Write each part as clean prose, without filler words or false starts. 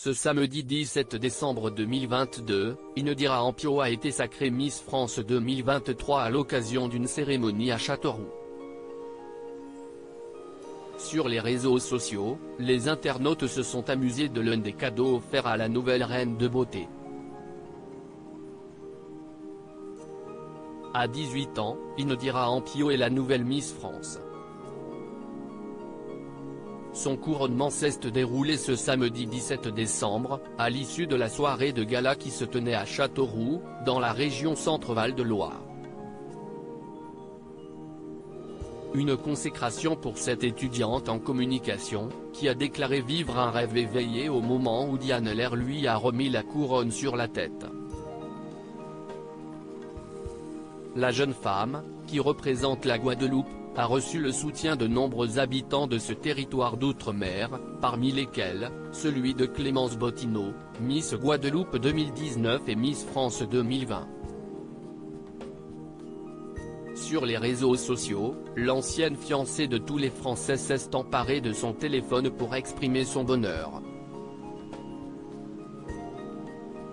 Ce samedi 17 décembre 2022, Indira Ampio a été sacrée Miss France 2023 à l'occasion d'une cérémonie à Châteauroux. Sur les réseaux sociaux, les internautes se sont amusés de l'un des cadeaux offerts à la nouvelle reine de beauté. À 18 ans, Indira Ampio est la nouvelle Miss France. Son couronnement s'est déroulé ce samedi 17 décembre, à l'issue de la soirée de gala qui se tenait à Châteauroux, dans la région Centre-Val de Loire. Une consécration pour cette étudiante en communication, qui a déclaré vivre un rêve éveillé au moment où Diane Lair lui a remis la couronne sur la tête. La jeune femme, qui représente la Guadeloupe, a reçu le soutien de nombreux habitants de ce territoire d'outre-mer, parmi lesquels, celui de Clémence Bottineau, Miss Guadeloupe 2019 et Miss France 2020. Sur les réseaux sociaux, l'ancienne fiancée de tous les Français s'est emparée de son téléphone pour exprimer son bonheur.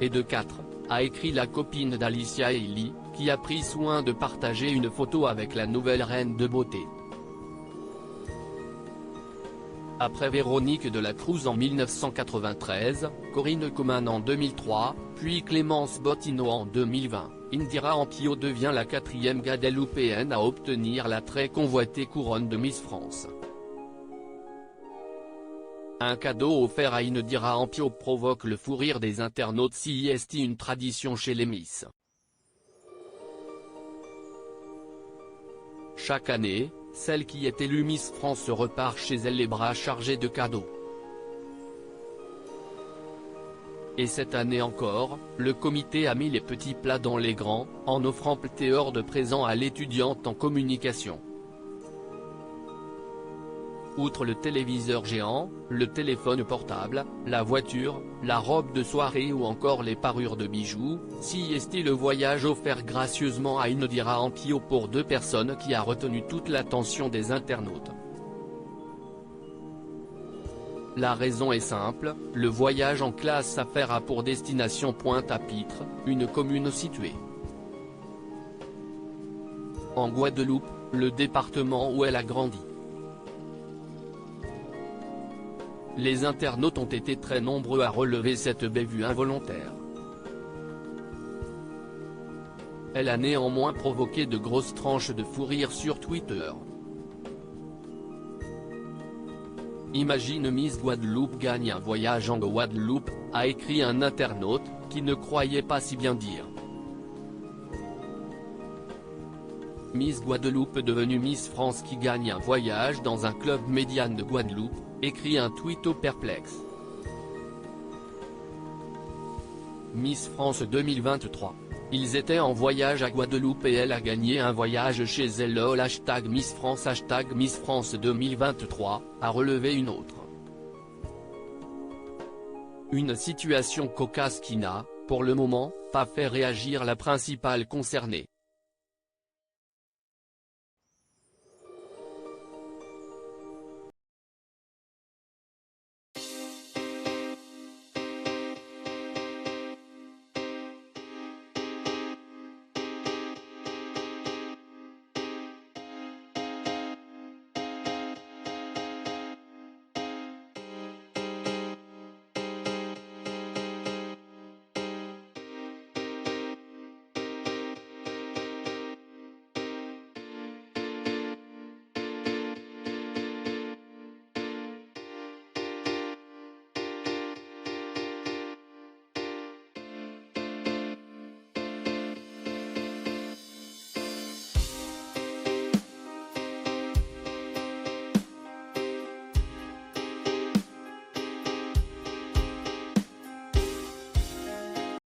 Et de 4, a écrit la copine d'Alicia Elie, qui a pris soin de partager une photo avec la nouvelle reine de beauté. Après Véronique de la Cruz en 1993, Corinne Coman en 2003, puis Clémence Bottineau en 2020, Indira Ampio devient la 4e Guadeloupéenne à obtenir la très convoitée couronne de Miss France. Un cadeau offert à Indira Ampio provoque le fou rire des internautes. C'est une tradition chez les Miss. Chaque année, celle qui est élue Miss France repart chez elle les bras chargés de cadeaux. Et cette année encore, le comité a mis les petits plats dans les grands, en offrant pléthore de présents à l'étudiante en communication. Outre le téléviseur géant, le téléphone portable, la voiture, la robe de soirée ou encore les parures de bijoux, le voyage offert gracieusement à Indira Ampio pour 2 personnes qui a retenu toute l'attention des internautes. La raison est simple, le voyage en classe affaires a pour destination Pointe-à-Pitre, une commune située en Guadeloupe, le département où elle a grandi. Les internautes ont été très nombreux à relever cette bévue involontaire. Elle a néanmoins provoqué de grosses tranches de fou rire sur Twitter. Imagine Miss Guadeloupe gagne un voyage en Guadeloupe, a écrit un internaute, qui ne croyait pas si bien dire. Miss Guadeloupe devenue Miss France qui gagne un voyage dans un club médiane de Guadeloupe, écrit un tweeto perplexe. Miss France 2023. Ils étaient en voyage à Guadeloupe et elle a gagné un voyage chez elle. #Miss France #Miss France 2023, a relevé une autre. Une situation cocasse qui n'a, pour le moment, pas fait réagir la principale concernée.